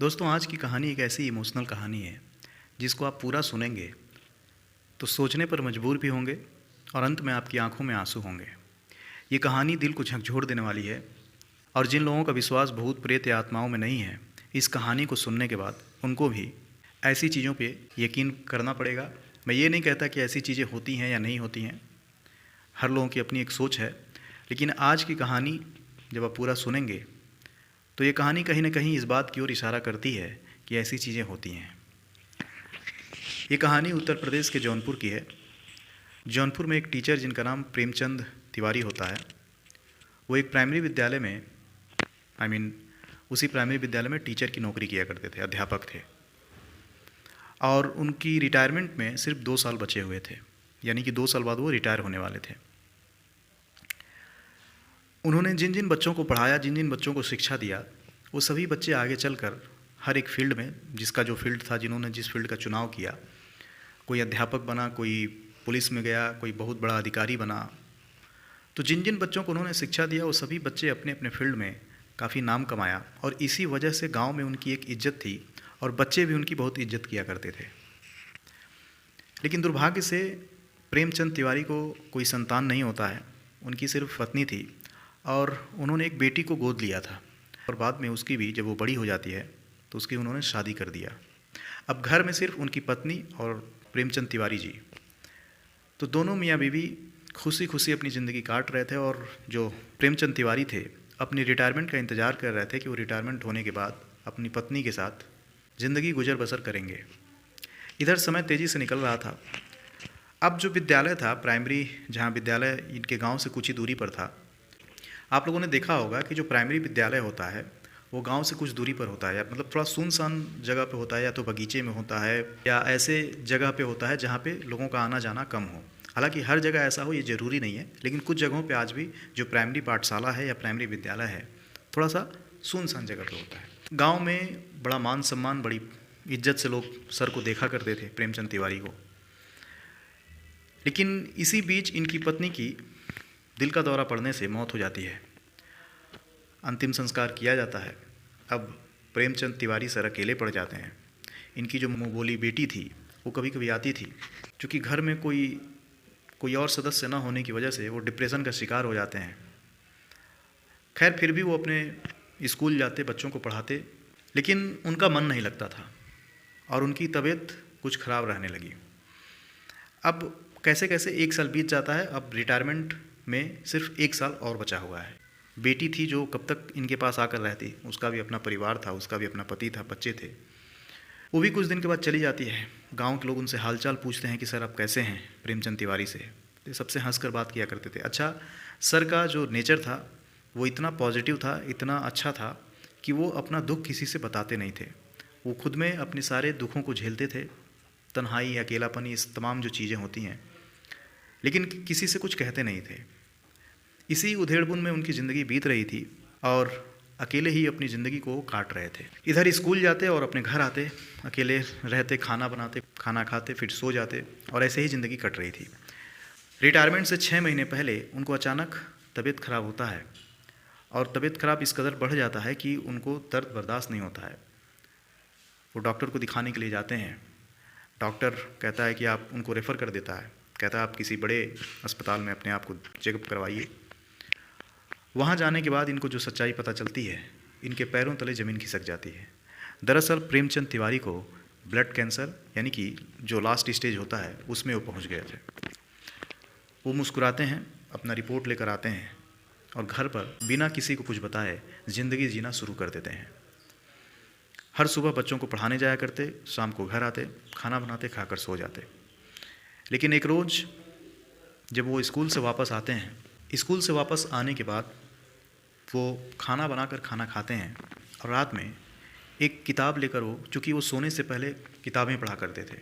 दोस्तों, आज की कहानी एक ऐसी इमोशनल कहानी है जिसको आप पूरा सुनेंगे तो सोचने पर मजबूर भी होंगे और अंत में आपकी आंखों में आंसू होंगे। ये कहानी दिल को झकझोर देने वाली है और जिन लोगों का विश्वास भूत प्रेत या आत्माओं में नहीं है, इस कहानी को सुनने के बाद उनको भी ऐसी चीज़ों पे यकीन करना पड़ेगा। मैं ये नहीं कहता कि ऐसी चीज़ें होती हैं या नहीं होती हैं, हर लोगों की अपनी एक सोच है। लेकिन आज की कहानी जब आप पूरा सुनेंगे तो ये कहानी कहीं ना कहीं इस बात की ओर इशारा करती है कि ऐसी चीज़ें होती हैं। ये कहानी उत्तर प्रदेश के जौनपुर की है। जौनपुर में एक टीचर जिनका नाम प्रेमचंद तिवारी होता है, वो एक प्राइमरी विद्यालय में उसी प्राइमरी विद्यालय में टीचर की नौकरी किया करते थे, अध्यापक थे। और उनकी रिटायरमेंट में सिर्फ 2 साल बचे हुए थे, यानी कि 2 साल बाद वो रिटायर होने वाले थे। उन्होंने जिन जिन बच्चों को पढ़ाया, जिन जिन बच्चों को शिक्षा दिया, वो सभी बच्चे आगे चलकर हर एक फील्ड में, जिसका जो फील्ड था, जिन्होंने जिस फील्ड का चुनाव किया, कोई अध्यापक बना, कोई पुलिस में गया, कोई बहुत बड़ा अधिकारी बना। तो जिन जिन बच्चों को उन्होंने शिक्षा दिया वो सभी बच्चे अपने अपने फील्ड में काफ़ी नाम कमाया और इसी वजह से गांव में उनकी एक इज्जत थी और बच्चे भी उनकी बहुत इज्जत किया करते थे। लेकिन दुर्भाग्य से प्रेमचंद तिवारी को कोई संतान नहीं होता है। उनकी सिर्फ पत्नी थी और उन्होंने एक बेटी को गोद लिया था और बाद में उसकी भी जब वो बड़ी हो जाती है तो उसकी उन्होंने शादी कर दिया। अब घर में सिर्फ उनकी पत्नी और प्रेमचंद तिवारी जी, तो दोनों मियाँ बीवी खुशी खुशी अपनी ज़िंदगी काट रहे थे। और जो प्रेमचंद तिवारी थे अपनी रिटायरमेंट का इंतज़ार कर रहे थे कि वो रिटायरमेंट होने के बाद अपनी पत्नी के साथ ज़िंदगी गुजर बसर करेंगे। इधर समय तेज़ी से निकल रहा था। अब जो विद्यालय था प्राइमरी, जहाँ विद्यालय इनके गांव से कुछ ही दूरी पर था, आप लोगों ने देखा होगा कि जो प्राइमरी विद्यालय होता है वो गांव से कुछ दूरी पर होता है, मतलब थोड़ा सुनसान जगह पे होता है, या तो बगीचे में होता है या ऐसे जगह पे होता है जहाँ पे लोगों का आना जाना कम हो। हालांकि हर जगह ऐसा हो ये ज़रूरी नहीं है, लेकिन कुछ जगहों पे आज भी जो प्राइमरी पाठशाला है या प्राइमरी विद्यालय है थोड़ा सा सुनसान जगह पे होता है। गाँव में बड़ा मान सम्मान, बड़ी इज्जत से लोग सर को देखा करते थे प्रेमचंद तिवारी को। लेकिन इसी बीच इनकी पत्नी की दिल का दौरा पड़ने से मौत हो जाती है। अंतिम संस्कार किया जाता है। अब प्रेमचंद तिवारी सर अकेले पड़ जाते हैं। इनकी जो मुँह बोली बेटी थी वो कभी कभी आती थी, क्योंकि घर में कोई और सदस्य न होने की वजह से वो डिप्रेशन का शिकार हो जाते हैं। खैर, फिर भी वो अपने स्कूल जाते, बच्चों को पढ़ाते, लेकिन उनका मन नहीं लगता था और उनकी तबीयत कुछ ख़राब रहने लगी। अब कैसे कैसे 1 साल बीत जाता है। अब रिटायरमेंट में सिर्फ 1 साल और बचा हुआ है। बेटी थी जो कब तक इनके पास आकर रहती, उसका भी अपना परिवार था, उसका भी अपना पति था, बच्चे थे। वो भी कुछ दिन के बाद चली जाती है। गांव के लोग उनसे हालचाल पूछते हैं कि सर आप कैसे हैं, प्रेमचंद तिवारी से। तो सबसे हंसकर बात किया करते थे। अच्छा, सर का जो नेचर था वो इतना पॉजिटिव था, इतना अच्छा था कि वो अपना दुख किसी से बताते नहीं थे। वो खुद में अपने सारे दुखों को झेलते थे, तन्हाई, अकेलापन, इस तमाम जो चीज़ें होती हैं, लेकिन किसी से कुछ कहते नहीं थे। इसी उधेड़बुन में उनकी ज़िंदगी बीत रही थी और अकेले ही अपनी ज़िंदगी को काट रहे थे। इधर स्कूल जाते और अपने घर आते, अकेले रहते, खाना बनाते, खाना खाते, फिर सो जाते और ऐसे ही ज़िंदगी कट रही थी। रिटायरमेंट से 6 महीने पहले उनको अचानक तबीयत ख़राब होता है और तबीयत ख़राब इस कदर बढ़ जाता है कि उनको दर्द बर्दाश्त नहीं होता है। वो डॉक्टर को दिखाने के लिए जाते हैं। डॉक्टर कहता है कि आप उनको रेफ़र कर देता है, कहता है आप किसी बड़े अस्पताल में अपने आप को चेकअप करवाइए। वहाँ जाने के बाद इनको जो सच्चाई पता चलती है, इनके पैरों तले ज़मीन खिसक जाती है। दरअसल प्रेमचंद तिवारी को ब्लड कैंसर, यानी कि जो लास्ट स्टेज होता है, उसमें वो पहुँच गए थे। वो मुस्कुराते हैं, अपना रिपोर्ट लेकर आते हैं और घर पर बिना किसी को कुछ बताए ज़िंदगी जीना शुरू कर देते हैं। हर सुबह बच्चों को पढ़ाने जाया करते, शाम को घर आते, खाना बनाते, खाकर सो जाते। लेकिन एक रोज़ जब वो स्कूल से वापस आते हैं, स्कूल से वापस आने के बाद वो खाना बनाकर खाना खाते हैं और रात में एक किताब लेकर, वो चूँकि वो सोने से पहले किताबें पढ़ा करते थे,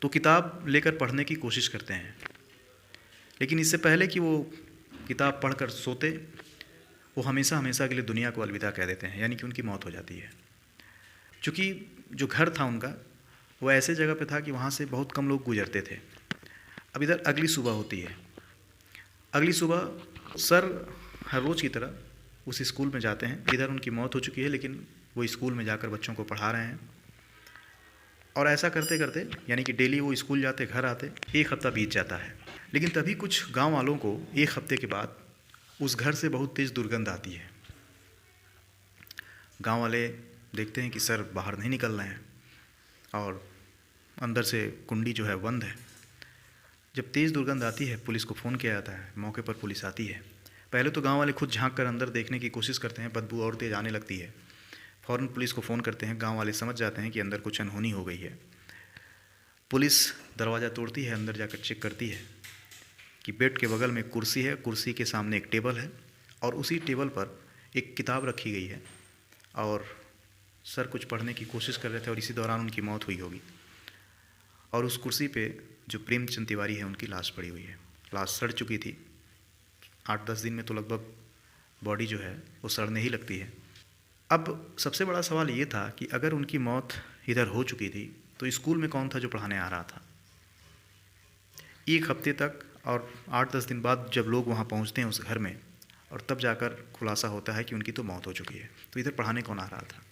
तो किताब लेकर पढ़ने की कोशिश करते हैं। लेकिन इससे पहले कि वो किताब पढ़कर सोते, वो हमेशा हमेशा के लिए दुनिया को अलविदा कह देते हैं, यानी कि उनकी मौत हो जाती है। चूँकि जो घर था उनका वो ऐसे जगह पे था कि वहाँ से बहुत कम लोग गुजरते थे। अब इधर अगली सुबह होती है। अगली सुबह सर हर रोज़ की तरह उस स्कूल में जाते हैं। इधर उनकी मौत हो चुकी है, लेकिन वो स्कूल में जाकर बच्चों को पढ़ा रहे हैं। और ऐसा करते करते यानी कि डेली वो स्कूल जाते घर आते, एक हफ़्ता बीत जाता है। लेकिन तभी कुछ गांव वालों को एक हफ्ते के बाद उस घर से बहुत तेज़ दुर्गंध आती है। गांव वाले देखते हैं कि सर बाहर नहीं निकल रहे हैं और अंदर से कुंडी जो है बंद है। जब तेज़ दुर्गंध आती है, पुलिस को फ़ोन किया जाता है। मौके पर पुलिस आती है। पहले तो गांव वाले खुद झांक कर अंदर देखने की कोशिश करते हैं, बदबू और तेज़ आने लगती है। फ़ौरन पुलिस को फ़ोन करते हैं। गांव वाले समझ जाते हैं कि अंदर कुछ अनहोनी हो गई है। पुलिस दरवाज़ा तोड़ती है, अंदर जाकर चेक करती है कि बेड के बगल में कुर्सी है, कुर्सी के सामने एक टेबल है और उसी टेबल पर एक किताब रखी गई है और सर कुछ पढ़ने की कोशिश कर रहे थे और इसी दौरान उनकी मौत हुई होगी। और उस कुर्सी पे जो प्रेमचंद तिवारी है उनकी लाश पड़ी हुई है। लाश सड़ चुकी थी। 8-10 दिन में तो लगभग बॉडी जो है वो सड़ने ही लगती है। अब सबसे बड़ा सवाल ये था कि अगर उनकी मौत इधर हो चुकी थी तो स्कूल में कौन था जो पढ़ाने आ रहा था। एक हफ्ते तक और 8-10 दिन बाद जब लोग वहाँ पहुँचते हैं उस घर में, और तब जाकर खुलासा होता है कि उनकी तो मौत हो चुकी है, तो इधर पढ़ाने कौन आ रहा था।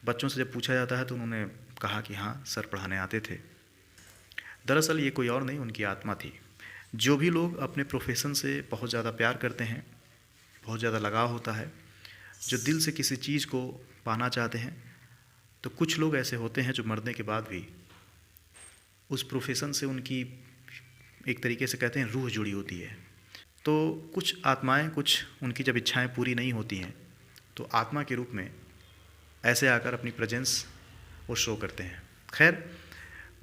बच्चों से जब पूछा जाता है तो उन्होंने कहा कि हाँ सर पढ़ाने आते थे। दरअसल ये कोई और नहीं, उनकी आत्मा थी। जो भी लोग अपने प्रोफेशन से बहुत ज़्यादा प्यार करते हैं, बहुत ज़्यादा लगाव होता है, जो दिल से किसी चीज़ को पाना चाहते हैं, तो कुछ लोग ऐसे होते हैं जो मरने के बाद भी उस प्रोफेशन से उनकी एक तरीके से कहते हैं रूह जुड़ी होती है। तो कुछ आत्माएं, कुछ उनकी जब इच्छाएं पूरी नहीं होती हैं तो आत्मा के रूप में ऐसे आकर अपनी प्रेजेंस वो शो करते हैं। खैर,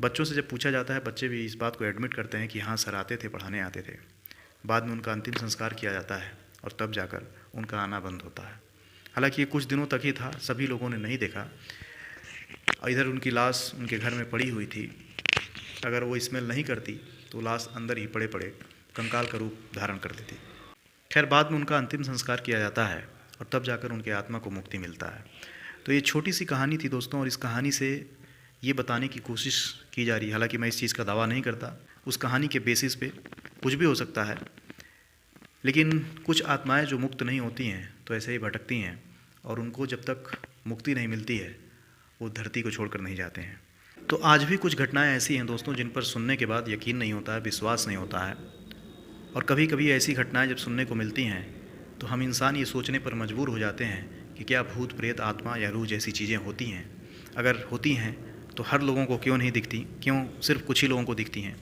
बच्चों से जब पूछा जाता है, बच्चे भी इस बात को एडमिट करते हैं कि हाँ सर आते थे, पढ़ाने आते थे। बाद में उनका अंतिम संस्कार किया जाता है और तब जाकर उनका आना बंद होता है। हालांकि ये कुछ दिनों तक ही था, सभी लोगों ने नहीं देखा। इधर उनकी लाश उनके घर में पड़ी हुई थी। अगर वो स्मेल नहीं करती तो लाश अंदर ही पड़े पड़े कंकाल का रूप धारण करती थी। खैर, बाद में उनका अंतिम संस्कार किया जाता है और तब जाकर उनके आत्मा को मुक्ति मिलता है। तो ये छोटी सी कहानी थी दोस्तों, और इस कहानी से ये बताने की कोशिश की जा रही है, हालांकि मैं इस चीज़ का दावा नहीं करता, उस कहानी के बेसिस पे कुछ भी हो सकता है, लेकिन कुछ आत्माएं जो मुक्त नहीं होती हैं तो ऐसे ही भटकती हैं और उनको जब तक मुक्ति नहीं मिलती है वो धरती को छोड़कर नहीं जाते हैं। तो आज भी कुछ घटनाएं ऐसी हैं दोस्तों जिन पर सुनने के बाद यकीन नहीं होता है, विश्वास नहीं होता है। और कभी कभी ऐसी घटनाएं जब सुनने को मिलती हैं तो हम इंसान ये सोचने पर मजबूर हो जाते हैं कि क्या भूत प्रेत आत्मा या रूह जैसी चीज़ें होती हैं। अगर होती हैं तो हर लोगों को क्यों नहीं दिखती, क्यों सिर्फ कुछ ही लोगों को दिखती हैं।